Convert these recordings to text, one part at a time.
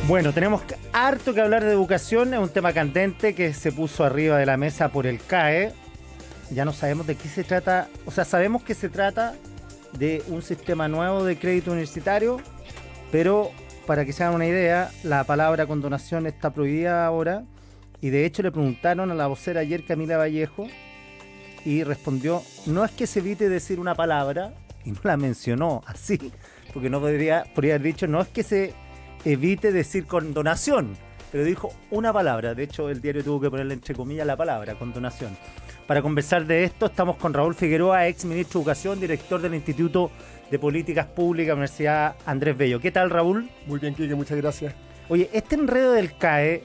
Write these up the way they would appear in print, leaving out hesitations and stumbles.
Bueno, tenemos harto que hablar de educación, es un tema candente que se puso arriba de la mesa por el CAE. Ya no sabemos de qué se trata, o sea, sabemos que se trata de un sistema nuevo de crédito universitario, pero para que se hagan una idea, la palabra condonación está prohibida ahora, y de hecho le preguntaron a la vocera ayer, Camila Vallejo, y respondió, no es que se evite decir una palabra, y no la mencionó así, porque no podría haber dicho, no es que se evite decir condonación, pero dijo una palabra. De hecho, el diario tuvo que ponerle entre comillas la palabra, condonación. Para conversar de esto, estamos con Raúl Figueroa, ex ministro de Educación, director del Instituto de Políticas Públicas, Universidad Andrés Bello. ¿Qué tal, Raúl? Muy bien, Quique, muchas gracias. Oye, este enredo del CAE,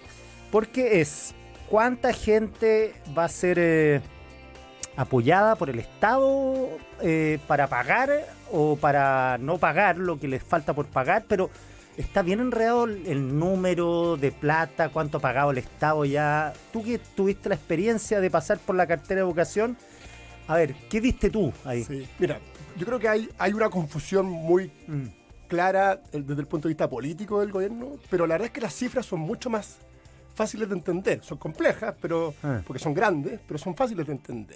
¿por qué es? ¿Cuánta gente va a ser apoyada por el Estado para pagar o para no pagar lo que les falta por pagar? Pero está bien enredado el número de plata, cuánto ha pagado el Estado ya. Tú que tuviste la experiencia de pasar por la cartera de educación, a ver, ¿qué viste tú ahí? Sí, mira, yo creo que hay una confusión muy clara desde el punto de vista político del gobierno, pero la verdad es que las cifras son mucho más fáciles de entender. Son complejas, pero porque son grandes, pero son fáciles de entender.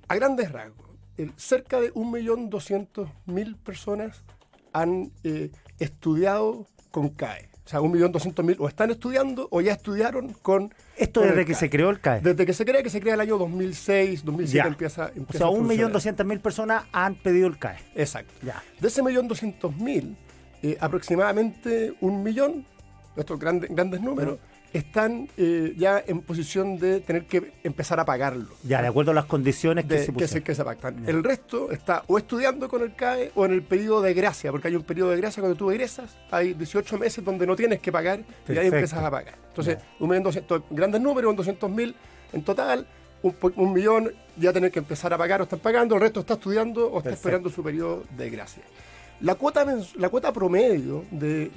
A grandes rasgos, cerca de 1.200.000 personas han estudiado con CAE. O sea, 1.200.000 o están estudiando o ya estudiaron con ¿Esto con desde que se creó el CAE? Desde que se crea el año 2006, 2007 empieza o sea, a 1.200.000 personas han pedido el CAE. Exacto. Ya. De ese 1.200.000, aproximadamente 1.000.000, estos grandes números, están ya en posición de tener que empezar a pagarlo. Ya, de acuerdo a las condiciones que se pusieron. Que se pactan. El resto está o estudiando con el CAE o en el periodo de gracia, porque hay un periodo de gracia cuando tú egresas, hay 18 meses donde no tienes que pagar. Perfecto. Y ahí empiezas a pagar. Entonces, 1.200.000, grandes números, 200.000 en total, 1.000.000 ya tener que empezar a pagar o están pagando, el resto está estudiando o está esperando su periodo de gracia. La cuota promedio de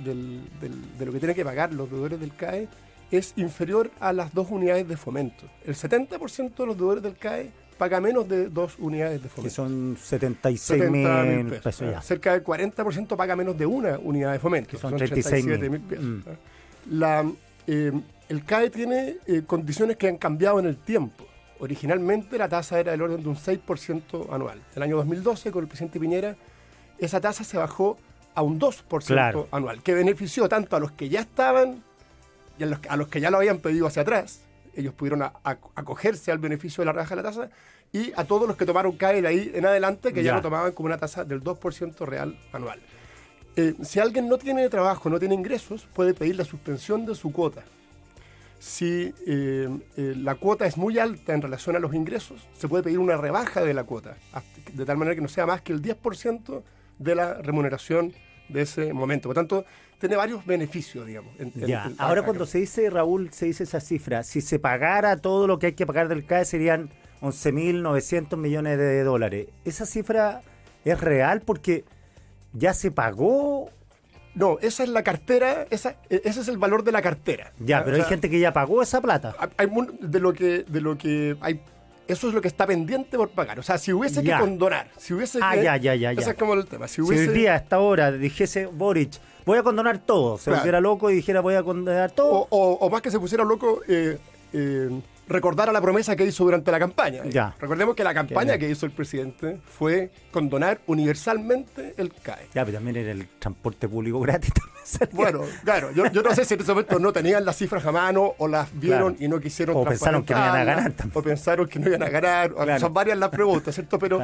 lo que tienen que pagar los deudores del CAE es inferior a las 2 unidades de fomento. El 70% de los deudores del CAE paga menos de 2 unidades de fomento. Que son 76.000 pesos ya. Cerca del 40% paga menos de una unidad de fomento. Que son 37.000 pesos. El CAE tiene condiciones que han cambiado en el tiempo. Originalmente la tasa era del orden de un 6% anual. En el año 2012, con el presidente Piñera, esa tasa se bajó a un 2% anual, que benefició tanto a los que ya estaban y a los que ya lo habían pedido hacia atrás. Ellos pudieron acogerse al beneficio de la rebaja de la tasa, y a todos los que tomaron CAE de ahí en adelante, que ya lo tomaban como una tasa del 2% real anual. Si alguien no tiene trabajo, no tiene ingresos, puede pedir la suspensión de su cuota. Si la cuota es muy alta en relación a los ingresos, se puede pedir una rebaja de la cuota, de tal manera que no sea más que el 10% de la remuneración de ese momento. Por tanto, tiene varios beneficios, digamos. Ahora cuando se dice, Raúl, se dice esa cifra, si se pagara todo lo que hay que pagar del CAE serían 11.900 millones de dólares. ¿Esa cifra es real porque ya se pagó? No, esa es la cartera, ese es el valor de la cartera. Ya, pero hay gente que ya pagó esa plata. Hay de lo que hay. Eso es lo que está pendiente por pagar. O sea, si hubiese que condonar, si hubiese que... ya. Ese es como el tema. Si hoy día, a esta hora, dijese Boric, voy a condonar todo, se volviera loco y dijera voy a condonar todo. O más que se pusiera loco, recordara la promesa que hizo durante la campaña. Recordemos que la campaña que hizo el presidente fue condonar universalmente el CAE. Ya, pero también era el transporte público gratis. Bueno, claro, yo no sé si en ese momento no tenían las cifras a mano o las vieron y no quisieron o pensaron que no iban a ganar también. O pensaron que no iban a ganar. Son varias las preguntas, ¿cierto? Pero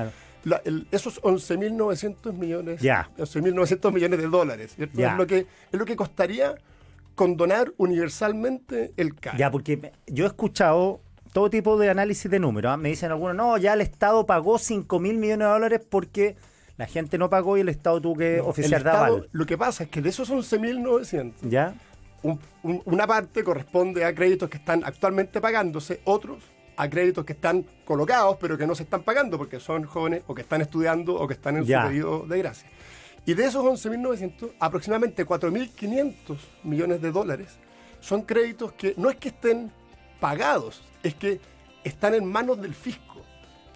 esos 11.900 millones, 11.900 millones de dólares, ¿cierto? Es lo que costaría condonar universalmente el CAE. Ya, porque yo he escuchado todo tipo de análisis de números. Me dicen algunos, no, ya el Estado pagó 5.000 millones de dólares porque la gente no pagó y el Estado tuvo que oficiar de aval. Lo que pasa es que de esos 11.900, ¿ya? Una parte corresponde a créditos que están actualmente pagándose, otros a créditos que están colocados pero que no se están pagando porque son jóvenes o que están estudiando o que están en su periodo de gracia. Y de esos 11.900, aproximadamente 4.500 millones de dólares son créditos que no es que estén pagados, es que están en manos del fisco.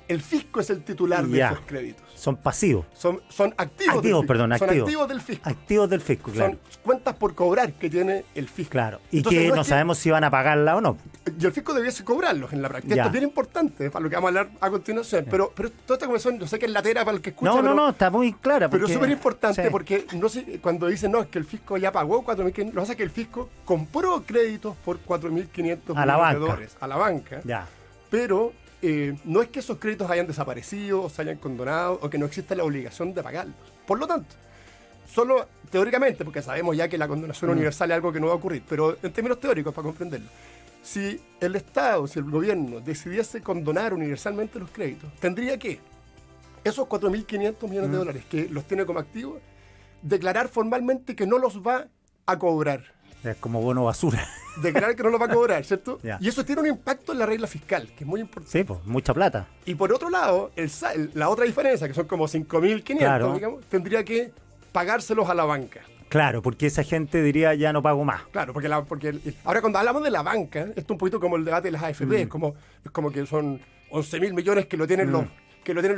el fisco es el titular de Ya. esos créditos. Son pasivos. Son activos, Activos. activos del fisco. Activos del fisco, claro. Son cuentas por cobrar que tiene el fisco. Claro. Y Entonces, que no no es que- sabemos si van a pagarla o no. Y el fisco debiese cobrarlos en la práctica. Ya. Esto es bien importante para lo que vamos a hablar a continuación. Pero toda esta conversación, yo sé que es latera para el que escucha. No, está muy clara. Pero es porque- súper importante sí. porque no sé, cuando dicen no, es que el fisco ya pagó 4.500, lo que pasa es que el fisco compró créditos por 4.500 A la millones de banca. dólares a la banca, Ya. pero no es que esos créditos hayan desaparecido o se hayan condonado o que no exista la obligación de pagarlos. Por lo tanto, solo teóricamente, porque sabemos ya que la condonación universal es algo que no va a ocurrir, pero en términos teóricos, para comprenderlo, si el Estado, si el gobierno decidiese condonar universalmente los créditos, tendría que esos 4.500 millones de dólares que los tiene como activos, declarar formalmente que no los va a cobrar. Es como bono basura. Declarar que no los va a cobrar, ¿cierto? Ya. Y eso tiene un impacto en la regla fiscal, que es muy importante. Sí, pues, mucha plata. Y por otro lado, la otra diferencia, que son como 5.500, Claro. digamos, tendría que pagárselos a la banca. Claro, porque esa gente diría ya no pago más. Claro, porque ahora cuando hablamos de la banca, esto es un poquito como el debate de las AFP, es como que son 11.000 millones que lo tienen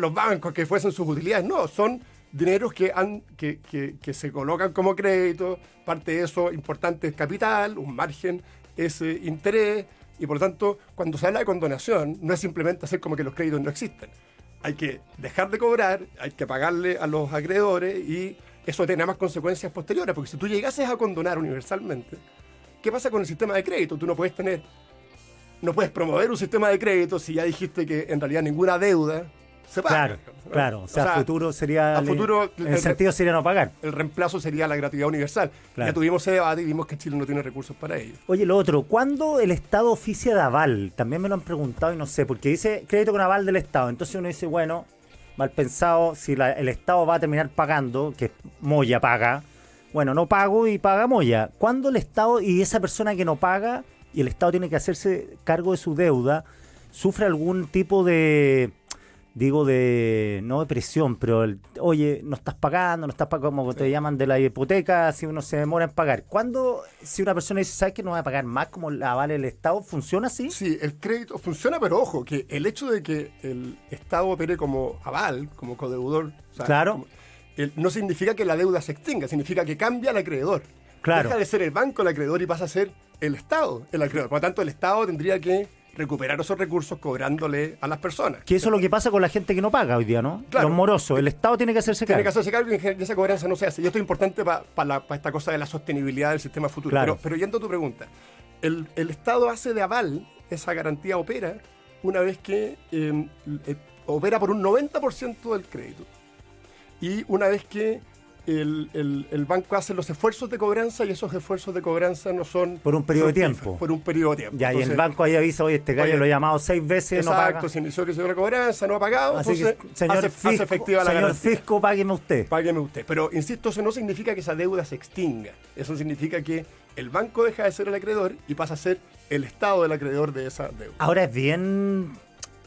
los bancos, que fuesen sus utilidades. No, son dineros que se colocan como crédito, parte de eso importante es capital, un margen es interés, y por lo tanto, cuando se habla de condonación, no es simplemente hacer como que los créditos no existen. Hay que dejar de cobrar, hay que pagarle a los acreedores y eso tiene más consecuencias posteriores, porque si tú llegases a condonar universalmente, ¿qué pasa con el sistema de crédito? Tú no puedes promover un sistema de crédito si ya dijiste que en realidad ninguna deuda se paga. Claro. O sea, a futuro sería. a futuro, en el sentido sería no pagar. El reemplazo sería la gratuidad universal. Claro. Ya tuvimos ese debate y vimos que Chile no tiene recursos para ello. Oye, lo otro, ¿cuándo el Estado oficia de aval? También me lo han preguntado y no sé, porque dice crédito con aval del Estado. Entonces uno dice, bueno, mal pensado, si el Estado va a terminar pagando, que Moya paga, bueno, no pago y paga Moya. ¿Cuándo el Estado y esa persona que no paga y el Estado tiene que hacerse cargo de su deuda, sufre algún tipo de, no de presión, pero oye, no estás pagando, como te llaman de la hipoteca, si uno se demora en pagar? ¿Cuándo, si una persona dice, ¿sabes que no va a pagar más como la aval el Estado? ¿Funciona así? Sí, el crédito funciona, pero ojo, que el hecho de que el Estado opere como aval, como codeudor, o sea, Claro. No significa que la deuda se extinga, significa que cambia al acreedor. Claro. Deja de ser el banco el acreedor y pasa a ser el Estado el acreedor. Por lo tanto, el Estado tendría que recuperar esos recursos cobrándole a las personas. Que eso es lo que pasa con la gente que no paga hoy día, ¿no? Claro. Los morosos. El Estado tiene que hacerse Tiene cargo. que hacerse cargo y esa cobranza no se hace. Y esto es importante para esta cosa de la sostenibilidad del sistema futuro. Claro. Pero yendo a tu pregunta, el Estado hace de aval, esa garantía opera una vez que opera por un 90% del crédito. Y una vez que el banco hace los esfuerzos de cobranza, y esos esfuerzos de cobranza no son... Por un periodo de fructíferos, tiempo. Por un periodo de tiempo. Ya, y Entonces, el banco ahí avisa, oye, este gallo oye, lo he llamado 6 veces, no paga. exacto, se inició que se dio la cobranza, no ha pagado, Así entonces que, señor hace Fisco, efectiva la señor garantía. Fisco, págueme usted. Págueme usted. Pero, insisto, eso no significa que esa deuda se extinga. Eso significa que el banco deja de ser el acreedor y pasa a ser el Estado del acreedor de esa deuda. Ahora es bien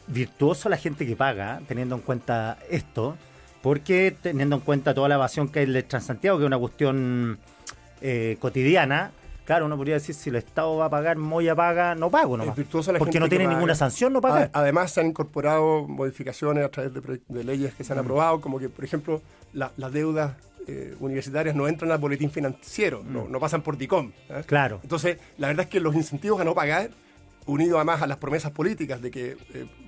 virtuoso la gente que paga, teniendo en cuenta esto, porque teniendo en cuenta toda la evasión que hay en el Transantiago, que es una cuestión cotidiana, claro, uno podría decir, si el Estado va a pagar, Moya paga, no pago nomás. Es virtuosa la Porque gente no que tiene paga. ninguna sanción, no paga. Además, se han incorporado modificaciones a través de leyes que se han aprobado, como que, por ejemplo, las deudas universitarias no entran al boletín financiero, no pasan por DICOM. ¿eh? Claro. Entonces, la verdad es que los incentivos a no pagar, unido además a las promesas políticas de que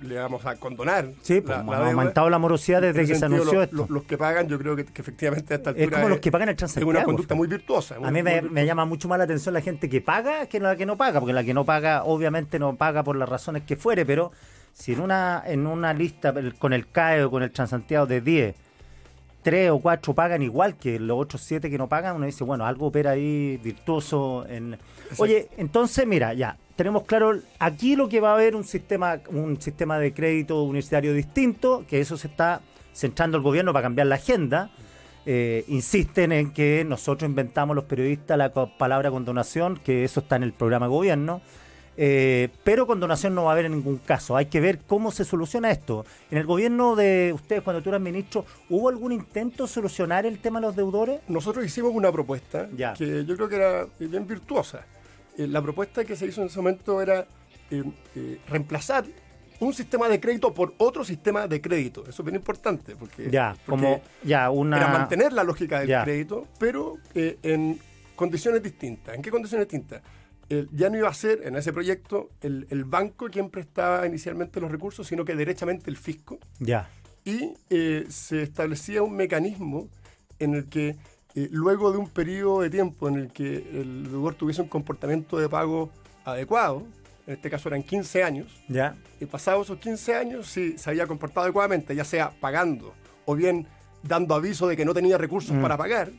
le vamos a condonar Sí, pues la ha deuda, aumentado la morosidad desde en ese que se sentido, anunció esto. Los que pagan, yo creo que efectivamente a esta altura Es como los que pagan el es Transantiago. una conducta muy virtuosa. A mí me llama mucho más la atención la gente que paga que la que no paga, porque la que no paga obviamente no paga por las razones que fuere, pero si en una lista con el CAE o con el Transantiago de 10, 3 o 4 pagan igual que los otros 7 que no pagan, uno dice, bueno, algo opera ahí virtuoso. Oye, entonces, mira, ya, tenemos claro, aquí lo que va a haber un sistema de crédito universitario distinto, que eso se está centrando el gobierno para cambiar la agenda. Insisten en que nosotros inventamos los periodistas la palabra condonación, que eso está en el programa de gobierno. Pero condonación no va a haber en ningún caso. Hay que ver cómo se soluciona esto. En el gobierno de ustedes, cuando tú eras ministro, ¿hubo algún intento de solucionar el tema de los deudores? Nosotros hicimos una propuesta Ya. que yo creo que era bien virtuosa. La propuesta que se hizo en ese momento era reemplazar un sistema de crédito por otro sistema de crédito. Eso es bien importante, porque era mantener la lógica del Ya. crédito, pero en condiciones distintas. ¿En qué condiciones distintas? Ya no iba a ser en ese proyecto el banco quien prestaba inicialmente los recursos, sino que derechamente el fisco. Ya. Y se establecía un mecanismo en el que luego de un periodo de tiempo en el que el deudor tuviese un comportamiento de pago adecuado, en este caso eran 15 años, Ya. y pasados esos 15 años, si se había comportado adecuadamente, ya sea pagando o bien dando aviso de que no tenía recursos para pagar,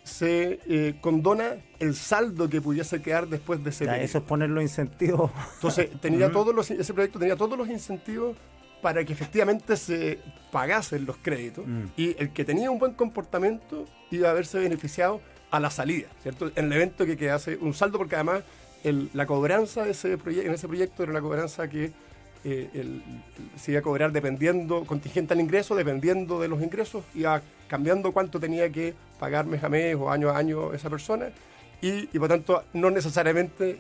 se condona el saldo que pudiese quedar después de ese Ya, periodo. eso es ponerlo incentivo. Entonces, ese proyecto tenía todos los incentivos para que efectivamente se pagasen los créditos y el que tenía un buen comportamiento iba a haberse beneficiado a la salida, ¿cierto? En el evento que quedase un saldo, porque además la cobranza en ese proyecto era una cobranza que se iba a cobrar contingente al ingreso, dependiendo de los ingresos, iba cambiando cuánto tenía que pagar mes a mes o año a año esa persona. Y por tanto, no necesariamente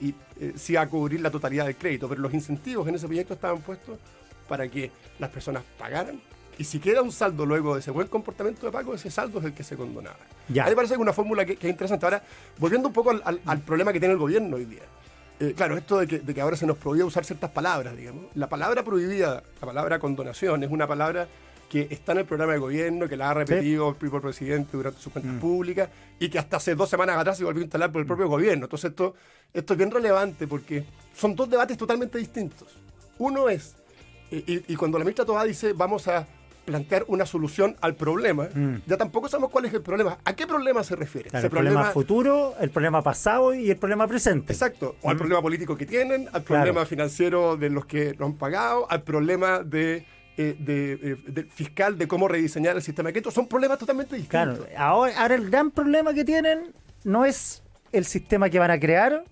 se iba a cubrir la totalidad del crédito, pero los incentivos en ese proyecto estaban puestos para que las personas pagaran. Y si queda un saldo luego de ese buen comportamiento de pago, ese saldo es el que se condonaba. Ya. A mí me parece que una fórmula que es interesante. Ahora, volviendo un poco al problema que tiene el gobierno hoy día. Claro, esto de que ahora se nos prohíbe usar ciertas palabras, digamos. La palabra prohibida, la palabra condonación, es una palabra que está en el programa de gobierno, que la ha repetido el propio presidente durante sus cuentas públicas y que hasta hace 2 semanas atrás se volvió a instalar por el propio gobierno. Entonces esto es bien relevante porque son dos debates totalmente distintos. Uno es, y cuando la ministra Tobá dice vamos a plantear una solución al problema, ya tampoco sabemos cuál es el problema. ¿A qué problema se refiere? Claro, el problema futuro, el problema pasado y el problema presente. Exacto. O al problema político que tienen, al problema financiero de los que lo han pagado, al problema de fiscal de cómo rediseñar el sistema de crédito. Son problemas totalmente distintos. Claro, ahora el gran problema que tienen no es el sistema que van a crear,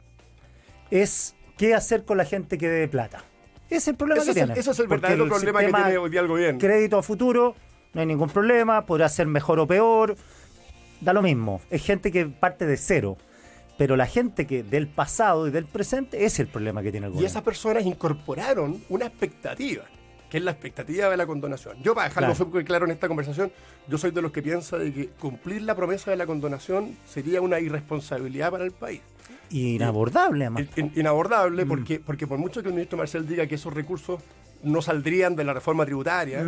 es qué hacer con la gente que debe plata. Ese es el problema que tienen. Ese es el Porque verdadero problema que tiene hoy día el gobierno. Crédito a futuro, no hay ningún problema, podrá ser mejor o peor, da lo mismo. Es gente que parte de cero. Pero la gente que del pasado y del presente, ese es el problema que tiene el Y gobierno. esas personas incorporaron una expectativa, que es la expectativa de la condonación. Yo, para dejarlo súper claro en esta conversación, yo soy de los que piensa de que cumplir la promesa de la condonación sería una irresponsabilidad para el país. Inabordable, además. Inabordable, porque por mucho que el ministro Marcel diga que esos recursos no saldrían de la reforma tributaria,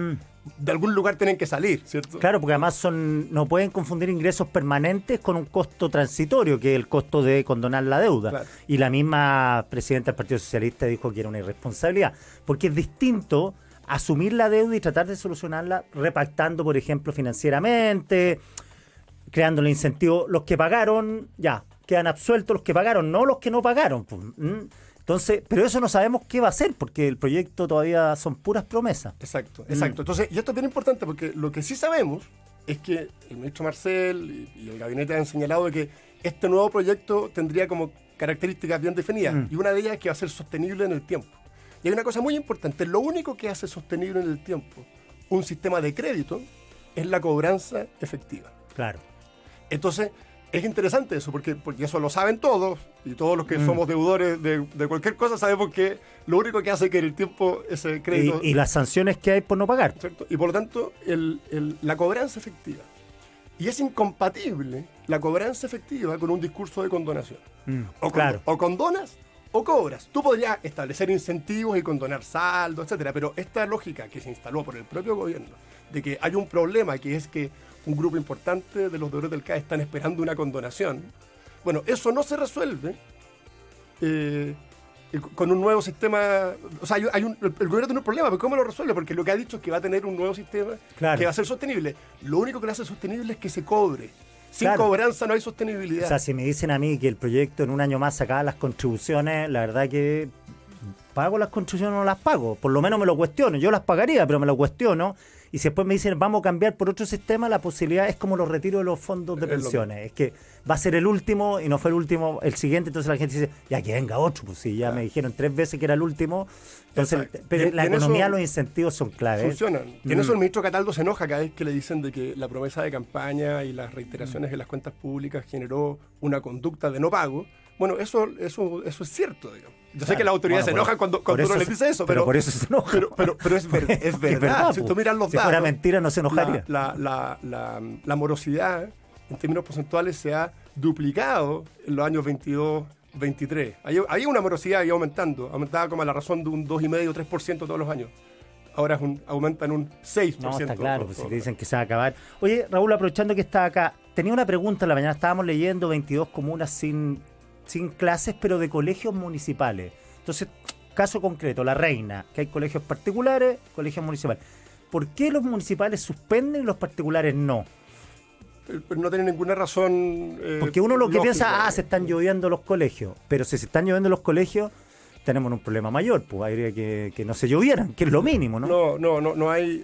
de algún lugar tienen que salir, ¿cierto? Claro, porque además no pueden confundir ingresos permanentes con un costo transitorio, que es el costo de condonar la deuda. Claro. Y la misma presidenta del Partido Socialista dijo que era una irresponsabilidad, porque es distinto asumir la deuda y tratar de solucionarla repactando, por ejemplo, financieramente, creándole incentivos. Los que pagaron, ya, quedan absueltos los que pagaron, no los que no pagaron. Pues. Entonces, pero eso no sabemos qué va a hacer, porque el proyecto todavía son puras promesas. Exacto. Entonces, y esto es bien importante, porque lo que sí sabemos es que el ministro Marcel y el gabinete han señalado de que este nuevo proyecto tendría como características bien definidas, y una de ellas es que va a ser sostenible en el tiempo. Y hay una cosa muy importante, lo único que hace sostenible en el tiempo un sistema de crédito es la cobranza efectiva. Claro. Entonces, es interesante eso, porque eso lo saben todos, y todos los que somos deudores de cualquier cosa sabemos que lo único que hace que en el tiempo ese crédito... Y las sanciones que hay por no pagar. ¿Cierto? Y por lo tanto, la cobranza efectiva. Y es incompatible la cobranza efectiva con un discurso de condonación. O condonas o cobras. Tú podrías establecer incentivos y condonar saldo, etcétera, pero esta lógica que se instaló por el propio gobierno, de que hay un problema, que es que un grupo importante de los deudores del CAE están esperando una condonación, bueno, eso no se resuelve con un nuevo sistema. O sea, el gobierno tiene un problema, pero ¿cómo lo resuelve? Porque lo que ha dicho es que va a tener un nuevo sistema que va a ser sostenible. Lo único que lo hace sostenible es que se cobre. Sin cobranza no hay sostenibilidad. O sea, si me dicen a mí que el proyecto en un año más sacaba las contribuciones, la verdad que pago las contribuciones o no las pago. Por lo menos me lo cuestiono. Yo las pagaría, pero me lo cuestiono. Y si después me dicen vamos a cambiar por otro sistema, la posibilidad es como los retiros de los fondos de pensiones. Es que va a ser el último y no fue el último, el siguiente. Entonces la gente dice, ya que venga otro. Pues si ya me dijeron 3 veces que era el último. Entonces, pero la economía, los incentivos son claves. Funcionan. Y en eso el ministro Cataldo se enoja cada vez que le dicen de que la promesa de campaña y las reiteraciones en las cuentas públicas generó una conducta de no pago. Bueno, eso es cierto, digamos. Yo sé que Claro. las autoridades se enojan cuando uno les dice eso, pero por eso se enoja. pero es verdad. Es verdad, Si po. tú miras los Si datos, fuera mentira no se enojaría. la morosidad en términos porcentuales se ha duplicado en los años 22, 23. Había una morosidad y aumentaba como a la razón de un 2,5 o 3% todos los años. Ahora aumenta en un 6%. No, está claro, pues si te dicen que se va a acabar. Oye, Raúl, aprovechando que está acá, tenía una pregunta en la mañana. Estábamos leyendo 22 comunas sin clases, pero de colegios municipales. Entonces, caso concreto, La Reina, que hay colegios particulares, colegios municipales. ¿Por qué los municipales suspenden y los particulares no? Pero no tiene ninguna razón. Porque uno lo que lógica. piensa, se están lloviendo los colegios. Pero si se están lloviendo los colegios, tenemos un problema mayor. Pues habría que no se llovieran, que es lo mínimo, ¿no? No hay.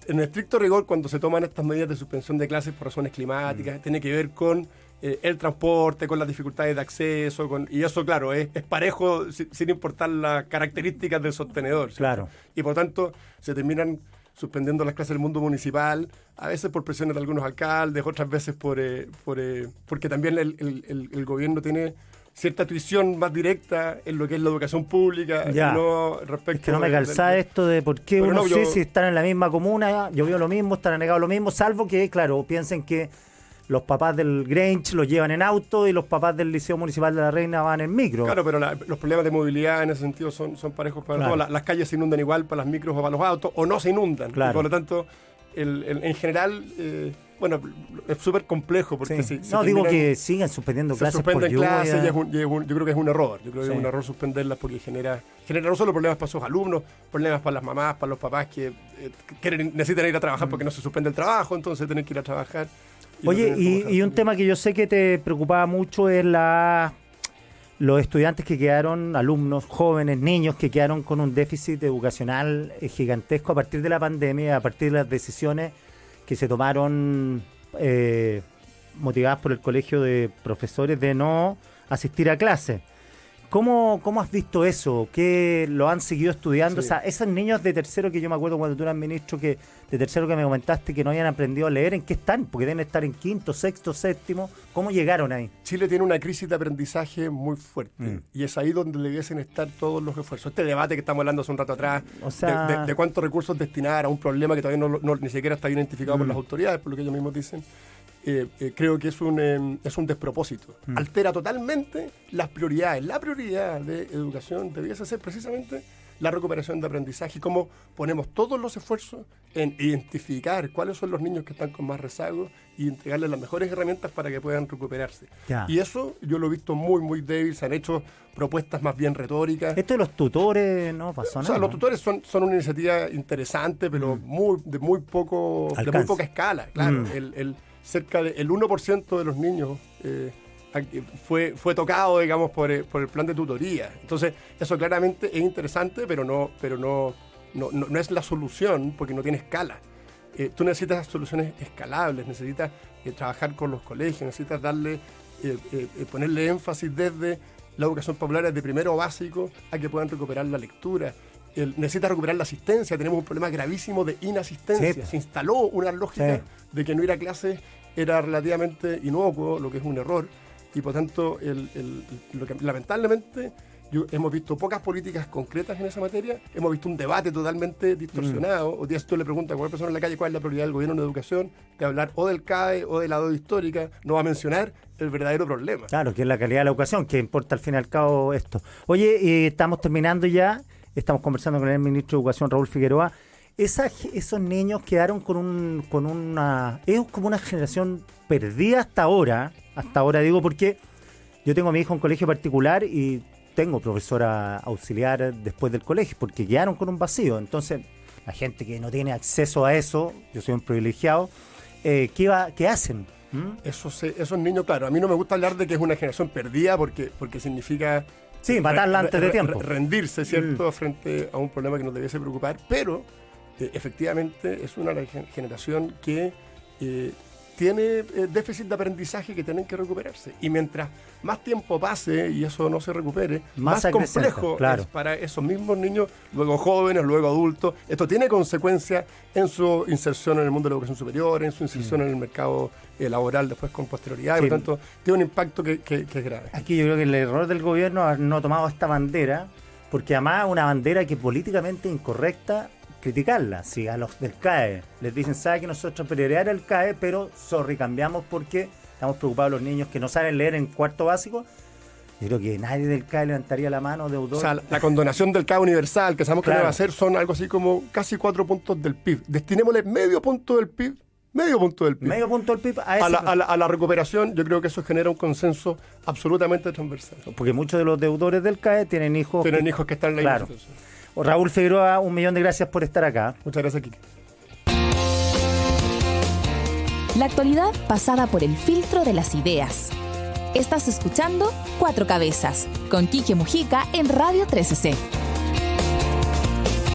En estricto rigor, cuando se toman estas medidas de suspensión de clases por razones climáticas, tiene que ver con el transporte, con las dificultades de acceso, y eso, claro, es parejo sin importar las características del sostenedor. ¿cierto? Claro. Y por tanto, se terminan suspendiendo las clases del mundo municipal, a veces por presiones de algunos alcaldes, otras veces porque también el gobierno tiene cierta tuición más directa en lo que es la educación pública. Ya. No respecto Es que no me calza esto de por qué Pero uno no, sí, yo- si están en la misma comuna, yo veo lo mismo, están anegados lo mismo, salvo que, claro, piensen que los papás del Grange los llevan en auto y los papás del Liceo Municipal de La Reina van en micro. Claro, pero los problemas de movilidad en ese sentido son parejos para Claro. todos. Las calles se inundan igual para las micros o para los autos, o no se inundan. Claro. Y por lo tanto, en general, bueno, es súper complejo porque Sí. se No, digo terminan- que sigan suspendiendo se clases por suspenden lluvia. clases y yo creo que es un error. Yo creo que Sí. es un error suspenderlas porque genera no solo problemas para sus alumnos, problemas para las mamás, para los papás que necesitan ir a trabajar porque no se suspende el trabajo, entonces tienen que ir a trabajar. Y no Oye, tienen cómo y un hacerlo. tema que yo sé que te preocupaba mucho es los estudiantes que quedaron, alumnos, jóvenes, niños que quedaron con un déficit educacional gigantesco a partir de la pandemia, a partir de las decisiones que se tomaron motivadas por el colegio de profesores de no asistir a clases. ¿Cómo has visto eso? ¿Qué lo han seguido estudiando? Sí. O sea, esos niños de tercero que yo me acuerdo cuando tú eras ministro, de tercero que me comentaste que no habían aprendido a leer, ¿en qué están? Porque deben estar en quinto, sexto, séptimo. ¿Cómo llegaron ahí? Chile tiene una crisis de aprendizaje muy fuerte y es ahí donde debiesen estar todos los esfuerzos. Este debate que estamos hablando hace un rato atrás, O sea- de cuántos recursos destinar a un problema que todavía ni siquiera está identificado por las autoridades, por lo que ellos mismos dicen, creo que es un despropósito. Altera totalmente las prioridades. La prioridad de educación debiese ser precisamente la recuperación de aprendizaje y cómo ponemos todos los esfuerzos en identificar cuáles son los niños que están con más rezago y entregarles las mejores herramientas para que puedan recuperarse. Ya. Y eso yo lo he visto muy, muy débil. Se han hecho propuestas más bien retóricas. Esto de los tutores no pasó O nada. sea, los ¿no? tutores son una iniciativa interesante, pero de muy Alcance. poca escala. Claro, cerca del 1% de los niños fue tocado, digamos, por el plan de tutoría. Entonces, eso claramente es interesante, pero no es la solución porque no tiene escala. Tú necesitas soluciones escalables, necesitas trabajar con los colegios, necesitas ponerle énfasis desde la educación popular, desde primero básico, a que puedan recuperar la lectura. Necesita recuperar la asistencia. Tenemos un problema gravísimo de inasistencia. Sí. Se instaló una lógica de que no ir a clases era relativamente inocuo, lo que es un error. Y por tanto, lo que, lamentablemente, hemos visto pocas políticas concretas en esa materia. Hemos visto un debate totalmente distorsionado. Hoy día, si tú le preguntas a cualquier persona en la calle cuál es la prioridad del gobierno en educación, te va a hablar o del CAE o de la deuda histórica. No va a mencionar el verdadero problema. Claro, que es la calidad de la educación, que importa al fin y al cabo esto. Oye, estamos terminando ya. Estamos conversando con el ministro de Educación, Raúl Figueroa. Esos niños quedaron con una... Es como una generación perdida hasta ahora digo, porque yo tengo a mi hijo en colegio particular y tengo profesora auxiliar después del colegio, porque quedaron con un vacío. Entonces, la gente que no tiene acceso a eso, yo soy un privilegiado, ¿qué hacen? Esos niños, claro, a mí no me gusta hablar de que es una generación perdida porque significa... Sí, matarla antes de tiempo. Rendirse, ¿cierto?, frente a un problema que nos debiese preocupar, pero efectivamente es una generación que tiene déficit de aprendizaje que tienen que recuperarse. Y mientras más tiempo pase y eso no se recupere, más complejo es para esos mismos niños, luego jóvenes, luego adultos. Esto tiene consecuencias en su inserción en el mundo de la educación superior, en su inserción en el mercado laboral después con posterioridad. Y por tanto, tiene un impacto que es grave. Aquí yo creo que el error del gobierno es no tomado esta bandera, porque además es una bandera que políticamente incorrecta criticarla. Si a los del CAE les dicen, sabe que nosotros prioridad el CAE, pero cambiamos porque estamos preocupados los niños que no saben leer en cuarto básico, yo creo que nadie del CAE levantaría la mano, deudor. O sea, la condonación del CAE universal, que sabemos que debe hacer, son algo así como casi 4 puntos del PIB. Destinémosle medio punto del PIB a la recuperación. Yo creo que eso genera un consenso absolutamente transversal. Porque muchos de los deudores del CAE tienen hijos que están en la institución. Raúl Figueroa, 1.000.000 de gracias por estar acá. Muchas gracias, Quique. La actualidad pasada por el filtro de las ideas. Estás escuchando Cuatro Cabezas, con Quique Mujica en Radio 13C.